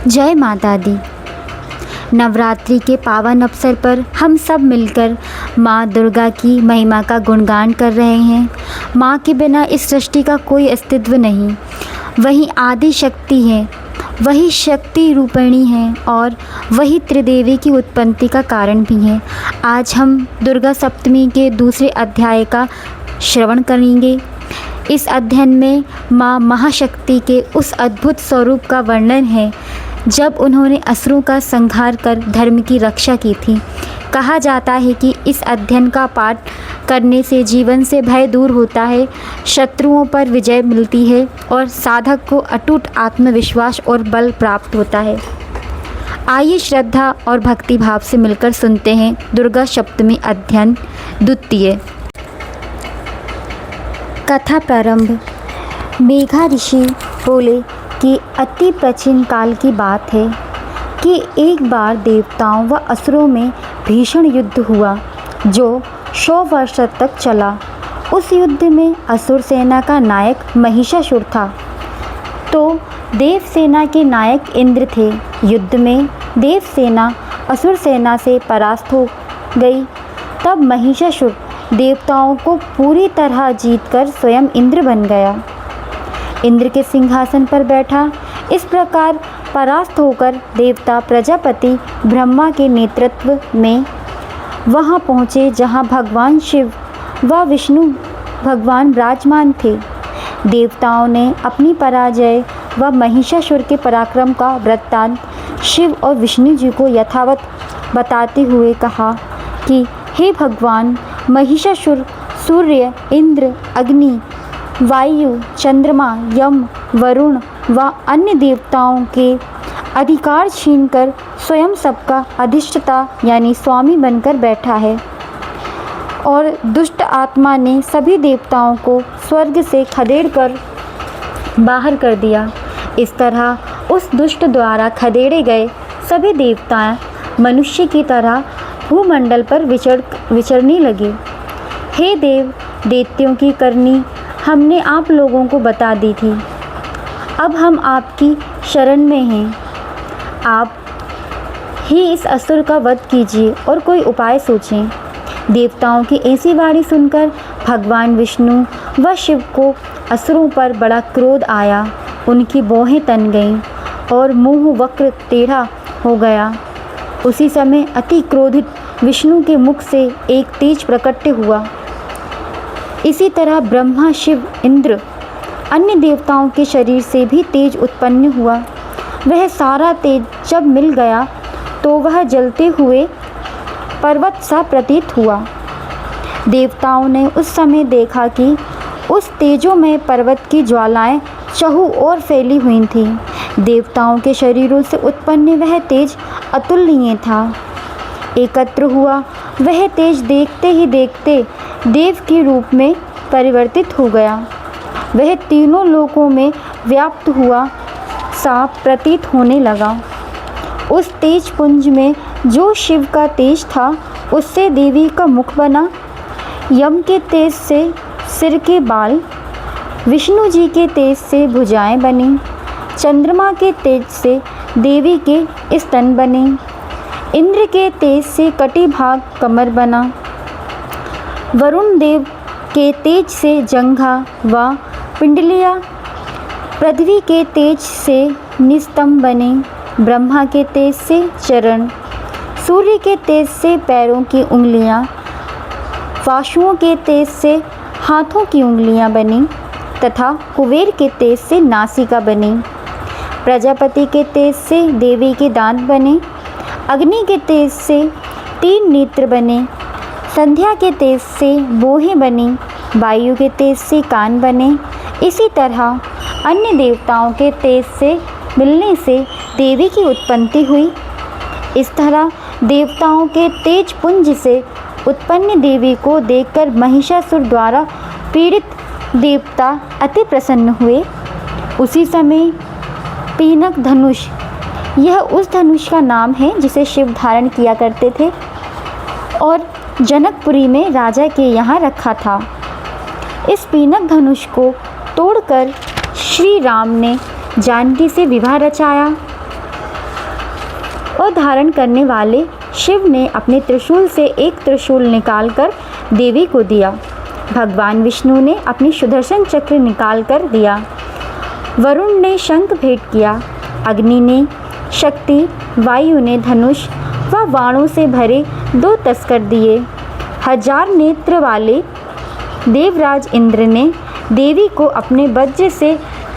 जय माता दी। नवरात्रि के पावन अवसर पर हम सब मिलकर माँ दुर्गा की महिमा का गुणगान कर रहे हैं। माँ के बिना इस सृष्टि का कोई अस्तित्व नहीं। वही आदि शक्ति है, वही शक्ति रूपिणी है और वही त्रिदेवी की उत्पत्ति का कारण भी है। आज हम दुर्गा सप्तमी के दूसरे अध्याय का श्रवण करेंगे। इस अध्ययन में माँ महाशक्ति के उस अद्भुत स्वरूप का वर्णन है जब उन्होंने असुरों का संहार कर धर्म की रक्षा की थी। कहा जाता है कि इस अध्ययन का पाठ करने से जीवन से भय दूर होता है, शत्रुओं पर विजय मिलती है और साधक को अटूट आत्मविश्वास और बल प्राप्त होता है। आइए श्रद्धा और भक्ति भाव से मिलकर सुनते हैं दुर्गा सप्तमी अध्ययन द्वितीय। कथा प्रारंभ। मेघा ऋषि बोले कि अति प्राचीन काल की बात है कि एक बार देवताओं व असुरों में भीषण युद्ध हुआ जो 100 वर्ष तक चला। उस युद्ध में असुर सेना का नायक महिषासुर था तो देव सेना के नायक इंद्र थे। युद्ध में देव सेना असुर सेना से परास्त हो गई। तब महिषासुर देवताओं को पूरी तरह जीतकर स्वयं इंद्र बन गया। इंद्र के सिंहासन पर बैठा। इस प्रकार परास्त होकर देवता प्रजापति ब्रह्मा के नेतृत्व में वहां पहुँचे जहां भगवान शिव व विष्णु भगवान विराजमान थे। देवताओं ने अपनी पराजय व महिषासुर के पराक्रम का वृत्तांत शिव और विष्णु जी को यथावत बताते हुए कहा कि हे भगवान, महिषासुर सूर्य, इंद्र, अग्नि, वायु, चंद्रमा, यम, वरुण व अन्य देवताओं के अधिकार छीनकर स्वयं सबका अधिष्ठता यानी स्वामी बनकर बैठा है और दुष्ट आत्मा ने सभी देवताओं को स्वर्ग से खदेड़कर बाहर कर दिया। इस तरह उस दुष्ट द्वारा खदेड़े गए सभी देवता मनुष्य की तरह भूमंडल पर विचरने लगे। हे देव, दैत्यों की करनी हमने आप लोगों को बता दी थी। अब हम आपकी शरण में हैं। आप ही इस असुर का वध कीजिए और कोई उपाय सोचें। देवताओं की ऐसी वाणी सुनकर भगवान विष्णु व शिव को असुरों पर बड़ा क्रोध आया। उनकी भौहें तन गईं और मुंह वक्र टेढ़ा हो गया। उसी समय अति क्रोधित विष्णु के मुख से एक तेज प्रकट हुआ। इसी तरह ब्रह्मा, शिव, इंद्र, अन्य देवताओं के शरीर से भी तेज उत्पन्न हुआ। वह सारा तेज जब मिल गया तो वह जलते हुए पर्वत सा प्रतीत हुआ। देवताओं ने उस समय देखा कि उस तेजोमय पर्वत की ज्वालाएं चहुं ओर फैली हुई थीं। देवताओं के शरीरों से उत्पन्न वह तेज अतुलनीय था। एकत्र हुआ वह तेज देखते ही देखते देव के रूप में परिवर्तित हो गया। वह तीनों लोकों में व्याप्त हुआ सा प्रतीत होने लगा। उस तेज पुंज में जो शिव का तेज था उससे देवी का मुख बना। यम के तेज से सिर के बाल, विष्णु जी के तेज से भुजाएं बनी, चंद्रमा के तेज से देवी के स्तन बने, इंद्र के तेज से कटी भाग कमर बना, वरुण देव के तेज से जंघा व पिंडलियाँ, पृथ्वी के तेज से निस्तंभ बने, ब्रह्मा के तेज से चरण, सूर्य के तेज से पैरों की उंगलियाँ, वासुओं के तेज से हाथों की उंगलियाँ बनी तथा कुबेर के तेज से नासिका बनी, प्रजापति के तेज से देवी के दांत बने, अग्नि के तेज से 3 नेत्र बने, संध्या के तेज से भौहें बनी, वायु के तेज से कान बने। इसी तरह अन्य देवताओं के तेज से मिलने से देवी की उत्पत्ति हुई। इस तरह देवताओं के तेज पुंज से उत्पन्न देवी को देखकर महिषासुर द्वारा पीड़ित देवता अति प्रसन्न हुए। उसी समय पीनक धनुष, यह उस धनुष का नाम है जिसे शिव धारण किया करते थे और जनकपुरी में राजा के यहाँ रखा था। इस पीनक धनुष को तोड़कर श्री राम ने जानकी से विवाह रचाया। और धारण करने वाले शिव ने अपने त्रिशूल से एक त्रिशूल निकालकर देवी को दिया। भगवान विष्णु ने अपनी सुदर्शन चक्र निकाल कर दिया। वरुण ने शंख भेंट किया। अग्नि ने शक्ति, वायु ने धनुष व बाणों से भरे 2 तस्कर दिए। 1000 नेत्र वाले देवराज इंद्र ने देवी को अपने वज्र से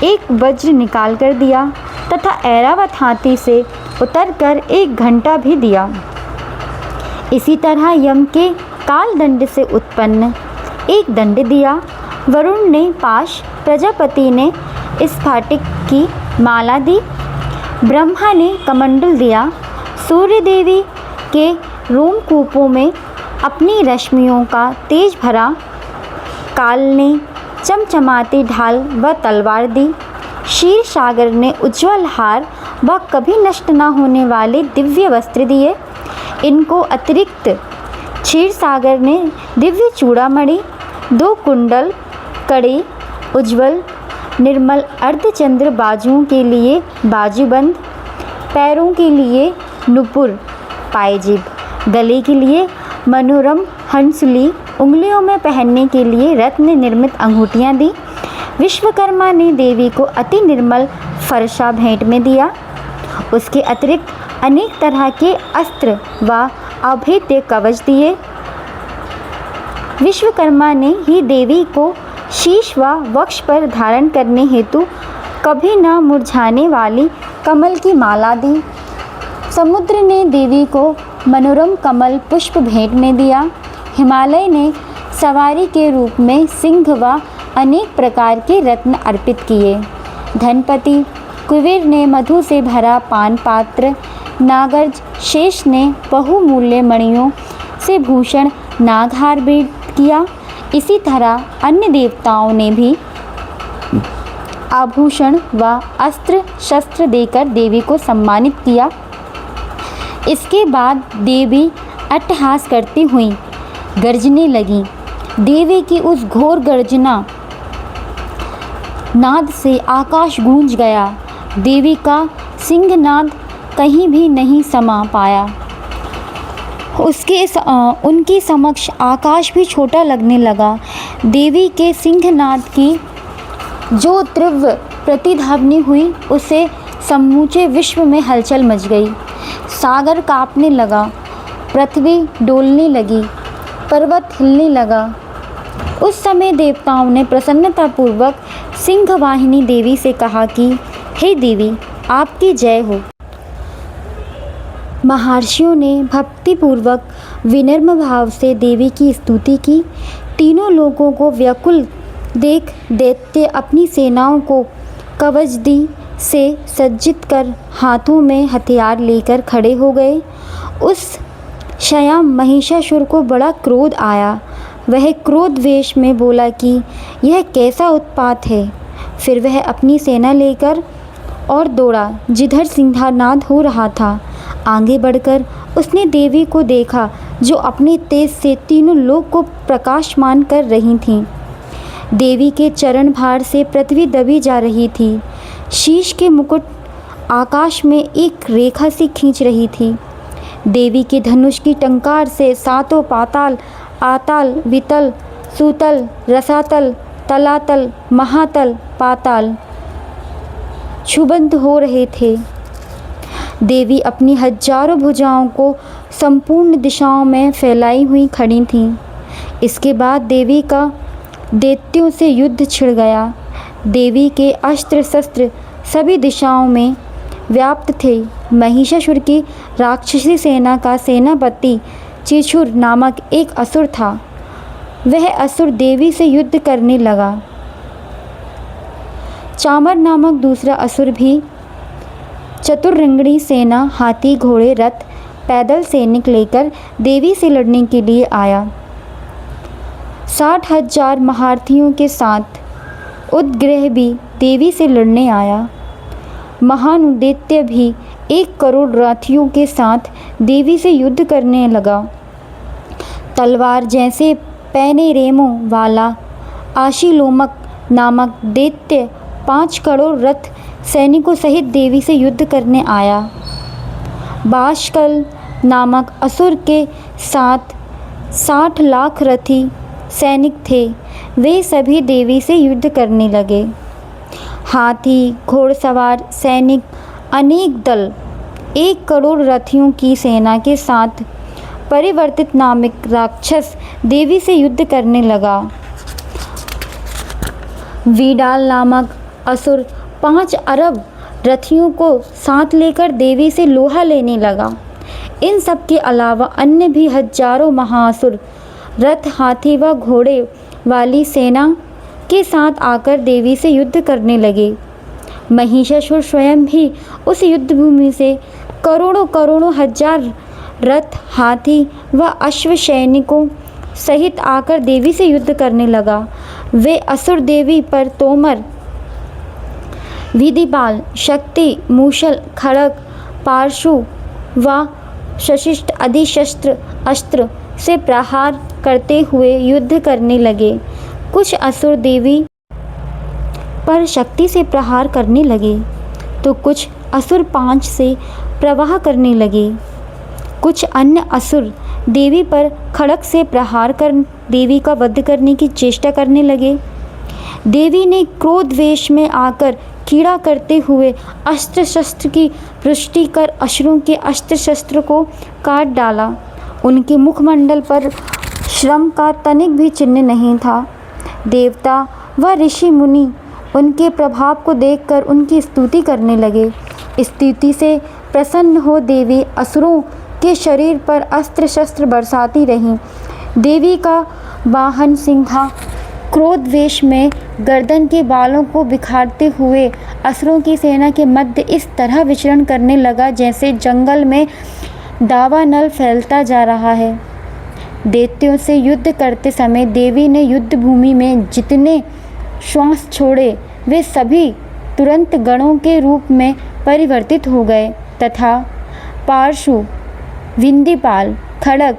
एक वज्र निकाल कर दिया तथा ऐरावत हाथी से उतरकर 1 घंटा भी दिया। इसी तरह यम के काल दंड से उत्पन्न एक दंड दिया। वरुण ने पाश, प्रजापति ने स्फटिक की माला दी, ब्रह्मा ने कमंडल दिया, सूर्य देवी के रोमकूपों में अपनी रश्मियों का तेज भरा, काल ने चमचमाती ढाल व तलवार दी, क्षीर सागर ने उज्ज्वल हार व कभी नष्ट न होने वाले दिव्य वस्त्र दिए। इनको अतिरिक्त क्षीर सागर ने दिव्य चूड़ामणि, 2 कुंडल, कड़े, उज्ज्वल निर्मल अर्धचंद्र, बाजुओं के लिए बाजूबंद, पैरों के लिए नुपुर पायजेब, गले के लिए मनोरम हंसुली, उंगलियों में पहनने के लिए रत्न निर्मित अंगूठियां दी। विश्वकर्मा ने देवी को अति निर्मल फरसा भेंट में दिया। उसके अतिरिक्त अनेक तरह के अस्त्र व अभेद्य कवच दिए। विश्वकर्मा ने ही देवी को शीश व वक्ष पर धारण करने हेतु कभी न मुरझाने वाली कमल की माला दी। समुद्र ने देवी को मनोरम कमल पुष्प भेंट में दिया। हिमालय ने सवारी के रूप में सिंह व अनेक प्रकार के रत्न अर्पित किए। धनपति कुबेर ने मधु से भरा पान पात्र, नागर्ज शेष ने बहुमूल्य मणियों से भूषण नागहार भेंट किया। इसी तरह अन्य देवताओं ने भी आभूषण व अस्त्र शस्त्र देकर देवी को सम्मानित किया। इसके बाद देवी अट्टहास करती हुई गर्जने लगी। देवी की उस घोर गर्जना नाद से आकाश गूंज गया। देवी का सिंहनाद कहीं भी नहीं समा पाया। उनके समक्ष आकाश भी छोटा लगने लगा। देवी के सिंहनाद की जो तीव्र प्रतिध्वनि हुई, उससे समूचे विश्व में हलचल मच गई। सागर कांपने लगा, पृथ्वी डोलने लगी, पर्वत हिलने लगा। उस समय देवताओं ने प्रसन्नतापूर्वक सिंहवाहिनी देवी से कहा कि हे देवी, आपकी जय हो। महर्षियों ने भक्तिपूर्वक विनम्र भाव से देवी की स्तुति की। तीनों लोगों को व्याकुल देख दैत्य अपनी सेनाओं को कवचदी से सज्जित कर हाथों में हथियार लेकर खड़े हो गए। उस श्याम महिषासुर को बड़ा क्रोध आया। वह क्रोध वेश में बोला कि यह कैसा उत्पात है। फिर वह अपनी सेना लेकर और दौड़ा जिधर सिंहनाद हो रहा था। आगे बढ़कर उसने देवी को देखा जो अपने तेज से तीनों लोक को प्रकाशमान कर रही थीं। देवी के चरण भार से पृथ्वी दबी जा रही थी। शीश के मुकुट आकाश में एक रेखा सी खींच रही थी। देवी के धनुष की टंकार से 7 पाताल, आताल, वितल, सुतल, रसातल, तलातल, महातल, पाताल क्षुब्ध हो रहे थे। देवी अपनी हजारों भुजाओं को संपूर्ण दिशाओं में फैलाई हुई खड़ी थीं। इसके बाद देवी का दैत्यों से युद्ध छिड़ गया। देवी के अस्त्र शस्त्र सभी दिशाओं में व्याप्त थे। महिषासुर की राक्षसी सेना का सेनापति चिछुर नामक एक असुर था। वह असुर देवी से युद्ध करने लगा। चामर नामक दूसरा असुर भी चतुर्रंगणी सेना, हाथी, घोड़े, रथ, पैदल सैनिक लेकर देवी से लड़ने के लिए आया। 60,000 महारथियों के साथ उदग्रह भी देवी से लड़ने आया। महान दैत्य भी 1 करोड़ रथियों के साथ देवी से युद्ध करने लगा। तलवार जैसे पैने रेमों वाला आशीलोमक नामक दैत्य 5 करोड़ रथ सैनिकों सहित देवी से युद्ध करने आया। बाष्कल नामक असुर के साथ 60 लाख रथी सैनिक थे। वे सभी देवी से युद्ध करने लगे। हाथी, घोड़सवार सैनिक, अनेक दल, 1 करोड़ रथियों की सेना के साथ परिवर्तित नामक राक्षस देवी से युद्ध करने लगा। वीडाल नामक असुर 5 अरब रथियों को साथ लेकर देवी से लोहा लेने लगा। इन सब के अलावा अन्य भी हजारों महाअसुर रथ, हाथी व घोड़े वाली सेना के साथ आकर देवी से युद्ध करने लगे। महिषासुर स्वयं भी उस युद्ध भूमि से करोड़ों करोड़ों हजार रथ, हाथी व अश्व सैनिकों सहित आकर देवी से युद्ध करने लगा। वे असुर देवी पर तोमर, विधिपाल, शक्ति, मूषल, खड़ग, पारशु व शशिष्ट आदि शस्त्र अस्त्र से प्रहार करते हुए युद्ध करने लगे। कुछ असुर देवी पर शक्ति से प्रहार करने लगे तो कुछ असुर पांच से प्रवाह करने लगे। कुछ अन्य असुर देवी पर खड़ग से प्रहार कर देवी का वध करने की चेष्टा करने लगे। देवी ने क्रोध वेश में आकर कीड़ा करते हुए अस्त्र शस्त्र की पुष्टि कर असुरों के अस्त्र शस्त्र को काट डाला। उनके मुखमंडल पर श्रम का तनिक भी चिन्ह नहीं था। देवता व ऋषि मुनि उनके प्रभाव को देखकर उनकी स्तुति करने लगे। स्तुति से प्रसन्न हो देवी असुरों के शरीर पर अस्त्र शस्त्र बरसाती रहीं। देवी का वाहन सिंह था। क्रोध वेश में गर्दन के बालों को बिखारते हुए असुरों की सेना के मध्य इस तरह विचरण करने लगा जैसे जंगल में दावानल फैलता जा रहा है। दैत्यों से युद्ध करते समय देवी ने युद्ध भूमि में जितने श्वास छोड़े वे सभी तुरंत गणों के रूप में परिवर्तित हो गए तथा पार्शु, विंध्यपाल, खड़ग,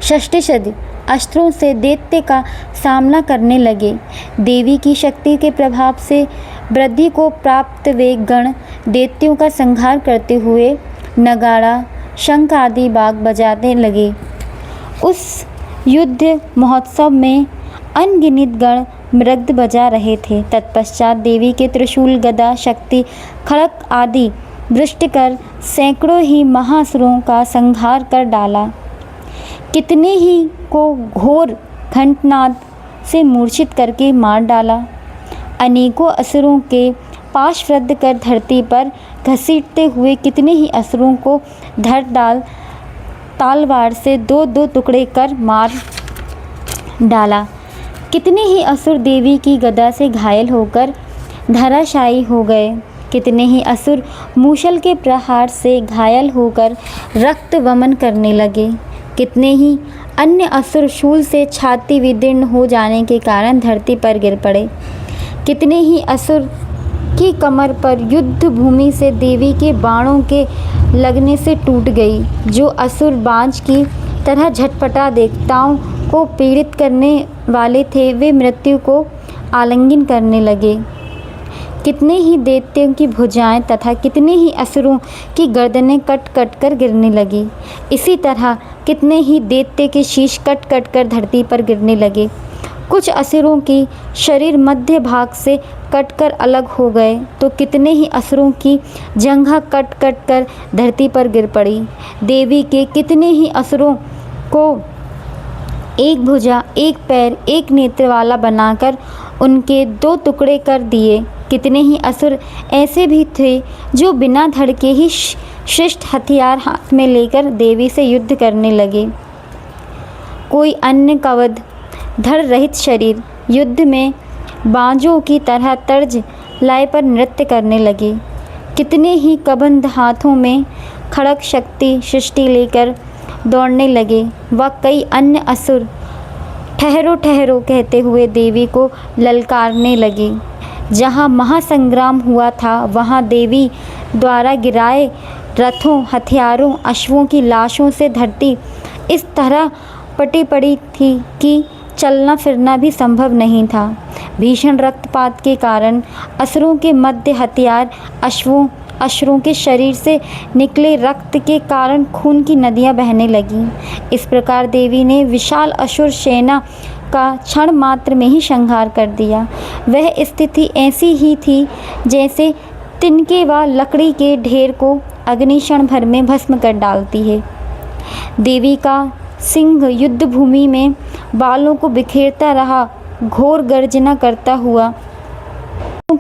षष्टिशद अस्त्रों से दैत्य का सामना करने लगे। देवी की शक्ति के प्रभाव से वृद्धि को प्राप्त वे गण दैत्यों का संहार करते हुए नगाड़ा, शंख आदि बाग बजाने लगे। उस युद्ध महोत्सव में अनगिनत गण मृग बजा रहे थे। तत्पश्चात देवी के त्रिशूल, गदा, शक्ति, खड़ग आदि वृष्टि कर सैकड़ों ही महासुरों का संहार कर डाला। कितने ही को घोर घंटनाद से मूर्छित करके मार डाला। अनेकों असुरों के पाशवृद्ध कर धरती पर घसीटते हुए कितने ही असुरों को धर डाल तलवार से 2-2 टुकड़े कर मार डाला। कितने ही असुर देवी की गदा से घायल होकर धराशायी हो गए। कितने ही असुर मूषल के प्रहार से घायल होकर रक्त वमन करने लगे। कितने ही अन्य असुर शूल से छाती विदीर्ण हो जाने के कारण धरती पर गिर पड़े। कितने ही असुर की कमर पर युद्ध भूमि से देवी के बाणों के लगने से टूट गई। जो असुर बाज की तरह झटपटा देवताओं को पीड़ित करने वाले थे वे मृत्यु को आलिंगन करने लगे। कितने ही दैत्यों की भुजाएं तथा कितने ही असुरों की गर्दनें कट कट कर गिरने लगी। इसी तरह कितने ही दैत्य के शीश कट कट कर धरती पर गिरने लगे। कुछ असुरों की शरीर मध्य भाग से कट कर अलग हो गए तो कितने ही असुरों की जंघा कट कट कर धरती पर गिर पड़ी। देवी के कितने ही असुरों को एक भुजा, एक पैर, एक नेत्र वाला बनाकर उनके 2 टुकड़े कर दिए। कितने ही असुर ऐसे भी थे जो बिना धड़ के ही श्रेष्ठ हथियार हाथ में लेकर देवी से युद्ध करने लगे। कोई अन्य कवच धड़ रहित शरीर युद्ध में बाजों की तरह तर्ज लाए पर नृत्य करने लगे। कितने ही कबंध हाथों में खड़ग, शक्ति, सृष्टि लेकर दौड़ने लगे व कई अन्य असुर ठहरो ठहरो कहते हुए देवी को ललकारने लगे। जहाँ महासंग्राम हुआ था वहाँ देवी द्वारा गिराए रथों, हथियारों, अश्वों की लाशों से धरती इस तरह पटी पड़ी थी कि चलना फिरना भी संभव नहीं था। भीषण रक्तपात के कारण असुरों के मध्य हथियार, अश्वों असुरों के शरीर से निकले रक्त के कारण खून की नदियां बहने लगीं। इस प्रकार देवी ने विशाल असुर सेना का क्षण मात्र में ही संहार कर दिया। वह स्थिति ऐसी ही थी जैसे तिनके व लकड़ी के ढेर को अग्नि क्षण भर में भस्म कर डालती है। देवी का सिंह युद्ध भूमि में बालों को बिखेरता रहा, घोर गर्जना करता हुआ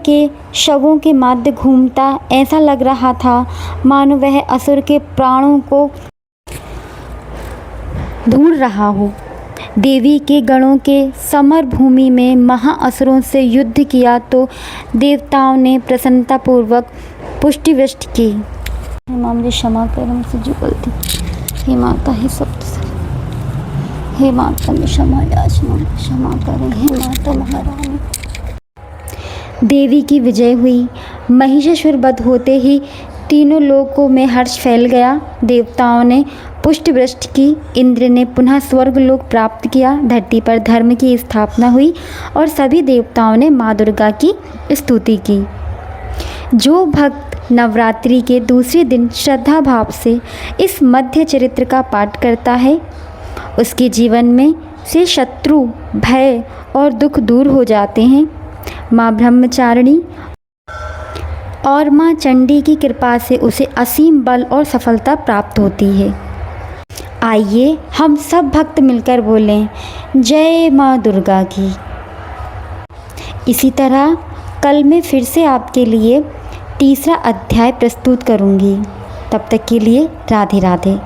के शवों के मध्य घूमता। ऐसा लग रहा था मानो वह असुर के प्राणों को ढूंढ रहा हो। देवी के गणों के समर भूमि में महाअसुरों से युद्ध किया तो देवताओं ने प्रसन्नतापूर्वक पुष्टिवृष्टि की। माँ मुझे क्षमा कर, मुझसे जो गलती, हे माता हे सप्त, हे माता में क्षमा याचना, क्षमा करें हे माता महारानी। देवी की विजय हुई। महिषासुर वध होते ही तीनों लोकों में हर्ष फैल गया। देवताओं ने पुष्टिवृष्टि की, इंद्र ने पुनः स्वर्गलोक प्राप्त किया, धरती पर धर्म की स्थापना हुई और सभी देवताओं ने माँ दुर्गा की स्तुति की। जो भक्त नवरात्रि के दूसरे दिन श्रद्धा भाव से इस मध्य चरित्र का पाठ करता है, उसके जीवन में से शत्रु, भय और दुख दूर हो जाते हैं। माँ ब्रह्मचारिणी और माँ चंडी की कृपा से उसे असीम बल और सफलता प्राप्त होती है। आइए हम सब भक्त मिलकर बोलें, जय माँ दुर्गा की। इसी तरह कल मैं फिर से आपके लिए तीसरा अध्याय प्रस्तुत करूँगी। तब तक के लिए राधे राधे।